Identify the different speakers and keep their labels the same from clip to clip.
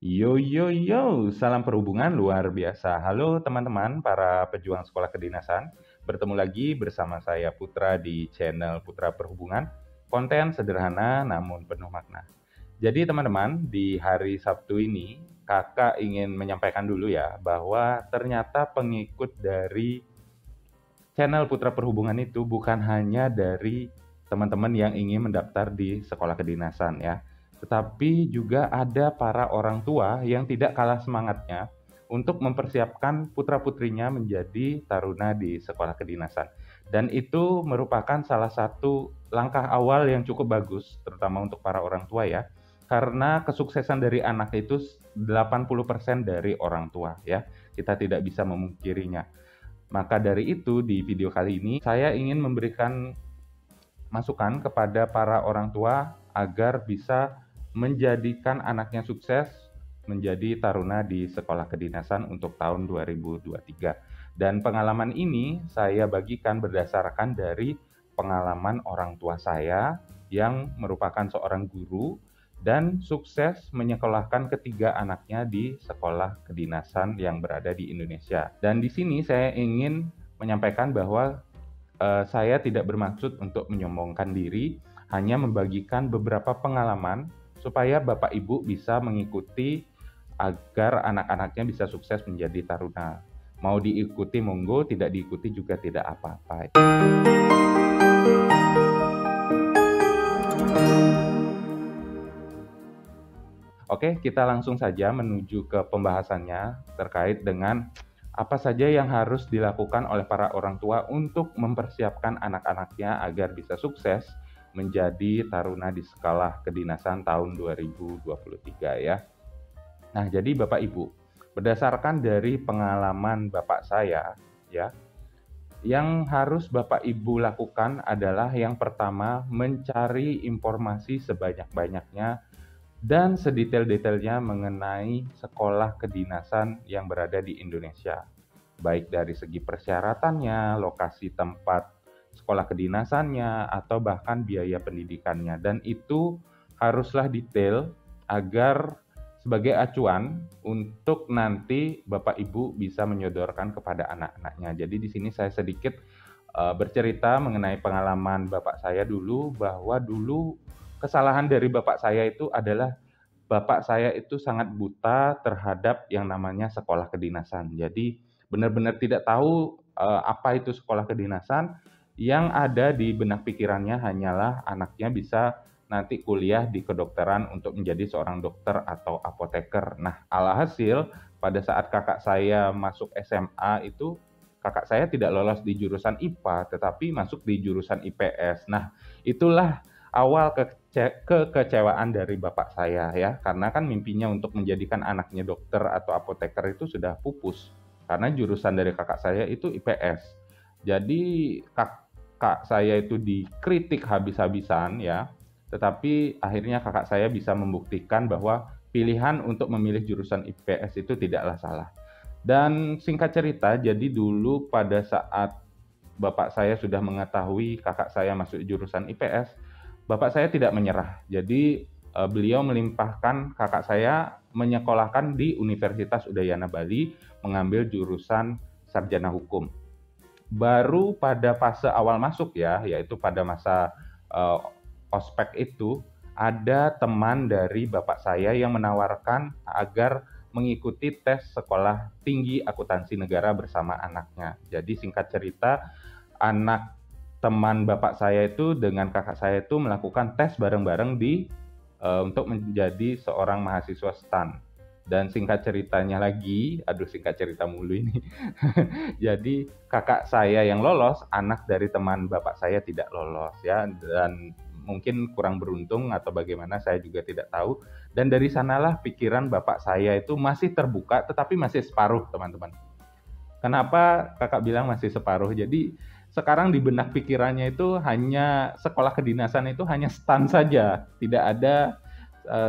Speaker 1: Yo yo yo, salam perhubungan luar biasa. Halo teman-teman para pejuang sekolah kedinasan. Bertemu lagi bersama saya Putra di channel Putra Perhubungan. Konten sederhana namun penuh makna. Jadi teman-teman, di hari Sabtu ini kakak ingin menyampaikan dulu ya bahwa ternyata pengikut dari channel Putra Perhubungan itu bukan hanya dari teman-teman yang ingin mendaftar di sekolah kedinasan ya, tetapi juga ada para orang tua yang tidak kalah semangatnya untuk mempersiapkan putra-putrinya menjadi taruna di sekolah kedinasan. Dan itu merupakan salah satu langkah awal yang cukup bagus, terutama untuk para orang tua ya, karena kesuksesan dari anak itu 80% dari orang tua ya, kita tidak bisa memungkirinya. Maka dari itu, di video kali ini saya ingin memberikan masukan kepada para orang tua agar bisa menjadikan anaknya sukses menjadi taruna di sekolah kedinasan untuk tahun 2023. Dan pengalaman ini saya bagikan berdasarkan dari pengalaman orang tua saya yang merupakan seorang guru dan sukses menyekolahkan ketiga anaknya di sekolah kedinasan yang berada di Indonesia. Dan di sini saya ingin menyampaikan bahwa saya tidak bermaksud untuk menyombongkan diri, hanya membagikan beberapa pengalaman supaya Bapak Ibu bisa mengikuti agar anak-anaknya bisa sukses menjadi taruna. Mau diikuti monggo, tidak diikuti juga tidak apa-apa. Oke, kita langsung saja menuju ke pembahasannya terkait dengan apa saja yang harus dilakukan oleh para orang tua untuk mempersiapkan anak-anaknya agar bisa sukses menjadi taruna di sekolah kedinasan tahun 2023 ya. Nah, jadi Bapak Ibu, berdasarkan dari pengalaman Bapak saya ya, yang harus Bapak Ibu lakukan adalah yang pertama mencari informasi sebanyak-banyaknya dan sedetail-detailnya mengenai sekolah kedinasan yang berada di Indonesia, baik dari segi persyaratannya, lokasi tempat sekolah kedinasannya, atau bahkan biaya pendidikannya. Dan itu haruslah detail agar sebagai acuan untuk nanti Bapak Ibu bisa menyodorkan kepada anak-anaknya. Jadi di sini saya sedikit bercerita mengenai pengalaman Bapak saya dulu, bahwa dulu kesalahan dari bapak saya itu adalah bapak saya itu sangat buta terhadap yang namanya sekolah kedinasan. Jadi benar-benar tidak tahu apa itu sekolah kedinasan. Yang ada di benak pikirannya hanyalah anaknya bisa nanti kuliah di kedokteran untuk menjadi seorang dokter atau apoteker. Nah, alhasil pada saat kakak saya masuk SMA itu kakak saya tidak lolos di jurusan IPA tetapi masuk di jurusan IPS. Nah, itulah awal kekecewaan dari bapak saya ya, karena kan mimpinya untuk menjadikan anaknya dokter atau apoteker itu sudah pupus karena jurusan dari kakak saya itu IPS. Jadi kakak saya itu dikritik habis-habisan ya, tetapi akhirnya kakak saya bisa membuktikan bahwa pilihan untuk memilih jurusan IPS itu tidaklah salah. Dan singkat cerita, jadi dulu pada saat bapak saya sudah mengetahui kakak saya masuk jurusan IPS, bapak saya tidak menyerah. Jadi beliau melimpahkan kakak saya menyekolahkan di Universitas Udayana Bali mengambil jurusan sarjana hukum. Baru pada fase awal masuk ya, yaitu pada masa uh, ospek itu, ada teman dari bapak saya yang menawarkan agar mengikuti tes sekolah tinggi akuntansi negara bersama anaknya. Jadi singkat cerita, anak teman bapak saya itu dengan kakak saya itu melakukan tes bareng-bareng untuk menjadi seorang mahasiswa STAN. Dan singkat ceritanya lagi, aduh singkat cerita mulu ini. Jadi kakak saya yang lolos, anak dari teman bapak saya tidak lolos ya, dan mungkin kurang beruntung atau bagaimana saya juga tidak tahu. Dan dari sanalah pikiran bapak saya itu masih terbuka tetapi masih separuh, teman-teman. Kenapa kakak bilang masih separuh? Jadi sekarang di benak pikirannya itu hanya sekolah kedinasan itu hanya STAN saja, tidak ada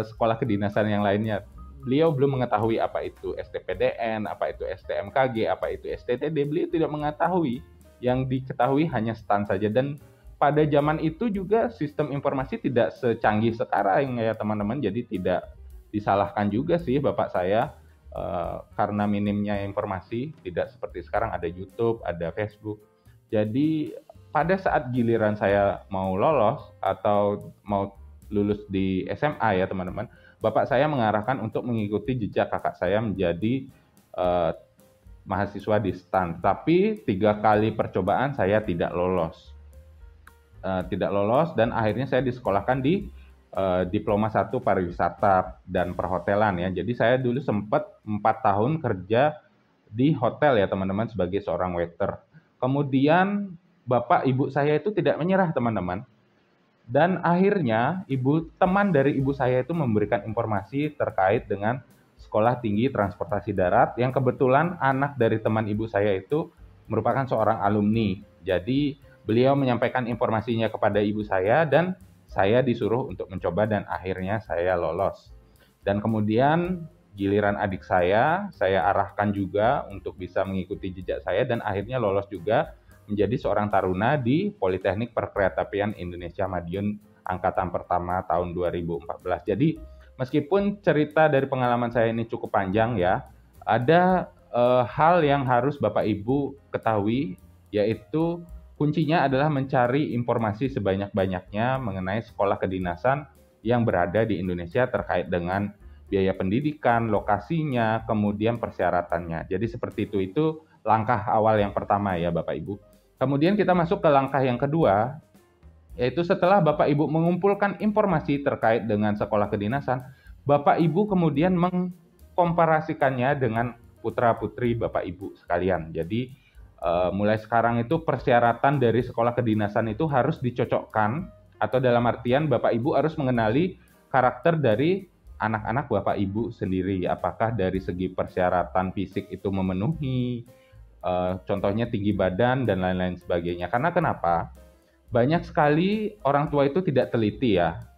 Speaker 1: sekolah kedinasan yang lainnya. Beliau belum mengetahui apa itu STPDN, apa itu STMKG, apa itu STTD. Beliau tidak mengetahui. Yang diketahui hanya STAN saja. Dan pada zaman itu juga sistem informasi tidak secanggih sekarang ya teman-teman. Jadi tidak disalahkan juga sih bapak saya karena minimnya informasi, tidak seperti sekarang ada YouTube, ada Facebook. Jadi pada saat giliran saya mau lolos atau mau lulus di SMA ya teman-teman, bapak saya mengarahkan untuk mengikuti jejak kakak saya menjadi uh, mahasiswa di STAN. Tapi 3 kali percobaan saya tidak lolos. Tidak lolos dan akhirnya saya disekolahkan di Diploma 1 Pariwisata dan Perhotelan ya. Jadi saya dulu sempat 4 tahun kerja di hotel ya teman-teman sebagai seorang waiter. Kemudian bapak ibu saya itu tidak menyerah teman-teman. Dan akhirnya teman dari ibu saya itu memberikan informasi terkait dengan Sekolah Tinggi Transportasi Darat yang kebetulan anak dari teman ibu saya itu merupakan seorang alumni. Jadi beliau menyampaikan informasinya kepada ibu saya dan saya disuruh untuk mencoba dan akhirnya saya lolos. Dan kemudian giliran adik saya arahkan juga untuk bisa mengikuti jejak saya dan akhirnya lolos juga menjadi seorang taruna di Politeknik Perkeretaapian Indonesia Madiun angkatan pertama tahun 2014. Jadi meskipun cerita dari pengalaman saya ini cukup panjang ya, ada hal yang harus Bapak Ibu ketahui, yaitu kuncinya adalah mencari informasi sebanyak-banyaknya mengenai sekolah kedinasan yang berada di Indonesia terkait dengan biaya pendidikan, lokasinya, kemudian persyaratannya. Jadi seperti itu langkah awal yang pertama ya Bapak Ibu. Kemudian kita masuk ke langkah yang kedua, yaitu setelah Bapak Ibu mengumpulkan informasi terkait dengan sekolah kedinasan, Bapak Ibu kemudian mengkomparasikannya dengan putra-putri Bapak Ibu sekalian. Jadi mulai sekarang itu persyaratan dari sekolah kedinasan itu harus dicocokkan, atau dalam artian Bapak Ibu harus mengenali karakter dari anak-anak Bapak Ibu sendiri. Apakah dari segi persyaratan fisik itu memenuhi, contohnya tinggi badan dan lain-lain sebagainya. Karena kenapa? Banyak sekali orang tua itu tidak teliti ya,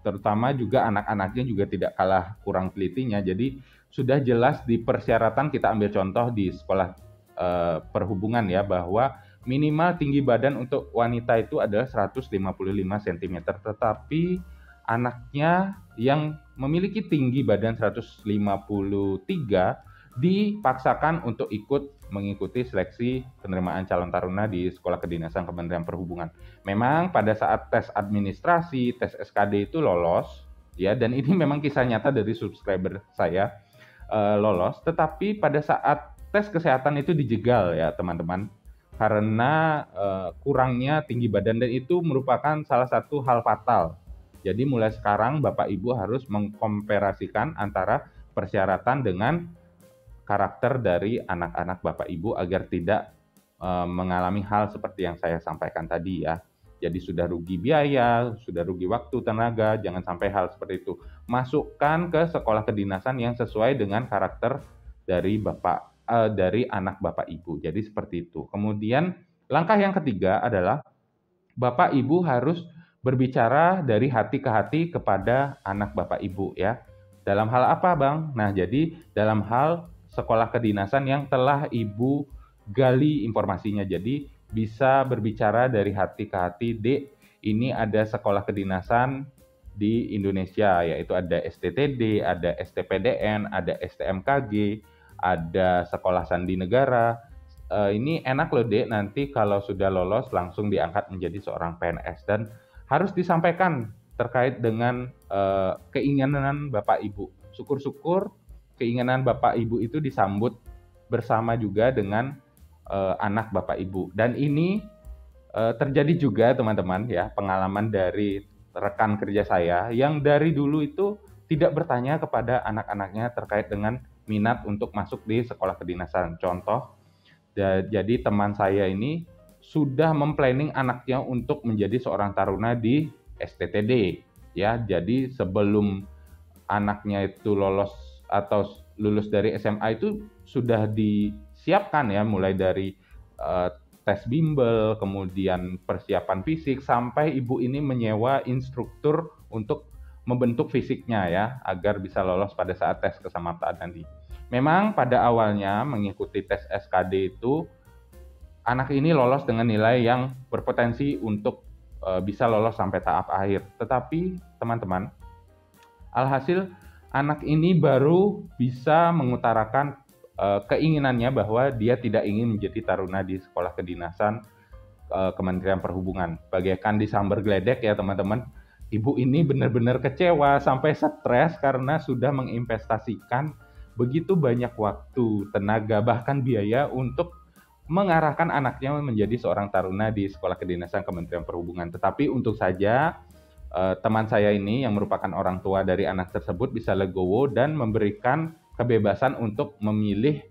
Speaker 1: terutama juga anak-anaknya juga tidak kalah kurang telitinya. Jadi sudah jelas di persyaratan, kita ambil contoh di sekolah perhubungan ya, bahwa minimal tinggi badan untuk wanita itu adalah 155 cm, tetapi anaknya yang memiliki tinggi badan 153 dipaksakan untuk mengikuti seleksi penerimaan calon taruna di Sekolah Kedinasan Kementerian Perhubungan. Memang pada saat tes administrasi, tes SKD itu lolos, ya, dan ini memang kisah nyata dari subscriber saya, lolos, tetapi pada saat tes kesehatan itu dijegal ya teman-teman, karena kurangnya tinggi badan, dan itu merupakan salah satu hal fatal. Jadi mulai sekarang Bapak Ibu harus mengkomparasikan antara persyaratan dengan karakter dari anak-anak Bapak Ibu agar tidak mengalami hal seperti yang saya sampaikan tadi ya. Jadi sudah rugi biaya, sudah rugi waktu, tenaga, jangan sampai hal seperti itu. Masukkan ke sekolah kedinasan yang sesuai dengan karakter dari dari anak Bapak Ibu. Jadi seperti itu. Kemudian langkah yang ketiga adalah Bapak Ibu harus berbicara dari hati ke hati kepada anak Bapak Ibu ya. Dalam hal apa, Bang? Nah, jadi dalam hal sekolah kedinasan yang telah Ibu gali informasinya. Jadi bisa berbicara dari hati ke hati, Dek, ini ada sekolah kedinasan di Indonesia, yaitu ada STTD, ada STPDN, ada STMKG, ada Sekolah Sandi Negara. Ini enak loh Dek, nanti kalau sudah lolos langsung diangkat menjadi seorang PNS. Dan harus disampaikan terkait dengan keinginan Bapak Ibu. Syukur-syukur keinginan Bapak Ibu itu disambut bersama juga dengan anak Bapak Ibu. Dan ini terjadi juga teman-teman ya, pengalaman dari rekan kerja saya yang dari dulu itu tidak bertanya kepada anak-anaknya terkait dengan minat untuk masuk di sekolah kedinasan. Contoh, jadi teman saya ini sudah memplanning anaknya untuk menjadi seorang taruna di STTD ya. Jadi sebelum anaknya itu lolos atau lulus dari SMA itu sudah disiapkan ya, mulai dari tes bimbel, kemudian persiapan fisik, sampai ibu ini menyewa instruktur untuk membentuk fisiknya ya, agar bisa lolos pada saat tes kesamaptaan nanti. Memang pada awalnya mengikuti tes SKD itu, anak ini lolos dengan nilai yang berpotensi untuk bisa lolos sampai tahap akhir. Tetapi teman-teman, Alhasil anak ini baru bisa mengutarakan keinginannya bahwa dia tidak ingin menjadi taruna di sekolah kedinasan Kementerian Perhubungan. Bagaikan disambar geledek ya teman-teman. Ibu ini benar-benar kecewa sampai stres karena sudah menginvestasikan begitu banyak waktu, tenaga, bahkan biaya untuk mengarahkan anaknya menjadi seorang taruna di sekolah kedinasan Kementerian Perhubungan. Tetapi untuk saja teman saya ini yang merupakan orang tua dari anak tersebut bisa legowo dan memberikan kebebasan untuk memilih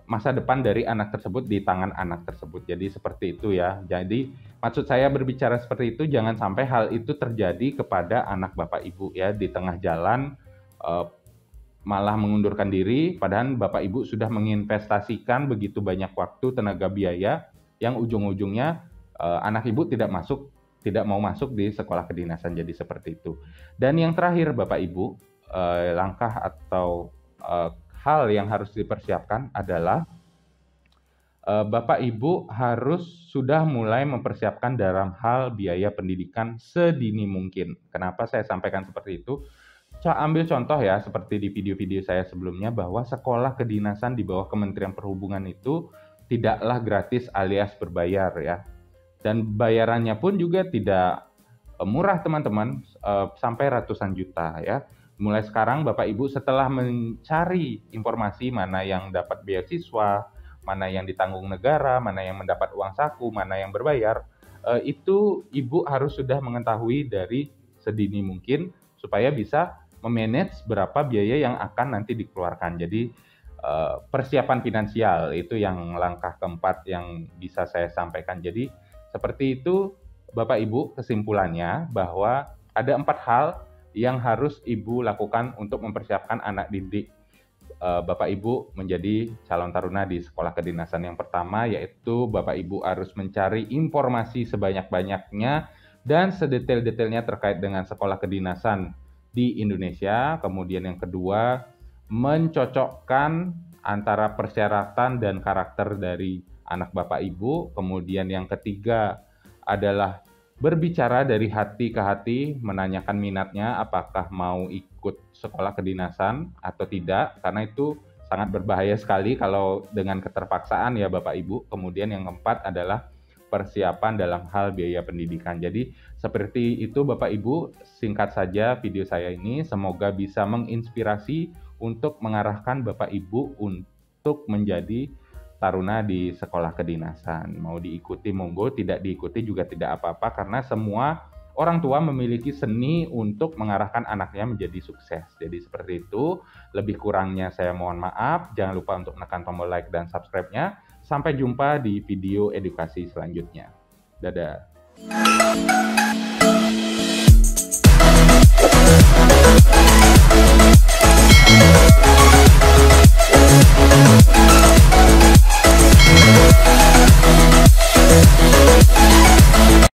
Speaker 1: masa depan dari anak tersebut di tangan anak tersebut. Jadi seperti itu ya. Jadi maksud saya berbicara seperti itu, jangan sampai hal itu terjadi kepada anak bapak ibu ya, di tengah jalan malah mengundurkan diri, padahal bapak ibu sudah menginvestasikan begitu banyak waktu, tenaga, biaya, yang ujung-ujungnya anak ibu tidak mau masuk di sekolah kedinasan. Jadi seperti itu. Dan yang terakhir bapak ibu, langkah atau hal yang harus dipersiapkan adalah Bapak Ibu harus sudah mulai mempersiapkan dalam hal biaya pendidikan sedini mungkin. Kenapa saya sampaikan seperti itu? Ambil contoh ya, seperti di video-video saya sebelumnya, bahwa sekolah kedinasan di bawah Kementerian Perhubungan itu tidaklah gratis alias berbayar ya. Dan bayarannya pun juga tidak murah teman-teman, sampai ratusan juta ya. Mulai sekarang Bapak Ibu setelah mencari informasi mana yang dapat beasiswa, mana yang ditanggung negara, mana yang mendapat uang saku, mana yang berbayar, itu Ibu harus sudah mengetahui dari sedini mungkin supaya bisa memanage berapa biaya yang akan nanti dikeluarkan. Jadi persiapan finansial itu yang langkah keempat yang bisa saya sampaikan. Jadi seperti itu Bapak Ibu, kesimpulannya bahwa ada 4 hal yang harus Ibu lakukan untuk mempersiapkan anak didik Bapak Ibu menjadi calon taruna di sekolah kedinasan. Yang pertama yaitu Bapak Ibu harus mencari informasi sebanyak-banyaknya dan sedetail-detailnya terkait dengan sekolah kedinasan di Indonesia. Kemudian yang kedua, mencocokkan antara persyaratan dan karakter dari anak Bapak Ibu. Kemudian yang ketiga adalah berbicara dari hati ke hati, menanyakan minatnya apakah mau ikut sekolah kedinasan atau tidak, karena itu sangat berbahaya sekali kalau dengan keterpaksaan ya Bapak Ibu. Kemudian yang keempat adalah persiapan dalam hal biaya pendidikan. Jadi seperti itu Bapak Ibu, singkat saja video saya ini, semoga bisa menginspirasi untuk mengarahkan Bapak Ibu untuk menjadi taruna di sekolah kedinasan. Mau diikuti monggo, tidak diikuti juga tidak apa-apa, karena semua orang tua memiliki seni untuk mengarahkan anaknya menjadi sukses. Jadi seperti itu, lebih kurangnya saya mohon maaf. Jangan lupa untuk tekan tombol like dan subscribe-nya. Sampai jumpa di video edukasi selanjutnya. Dadah.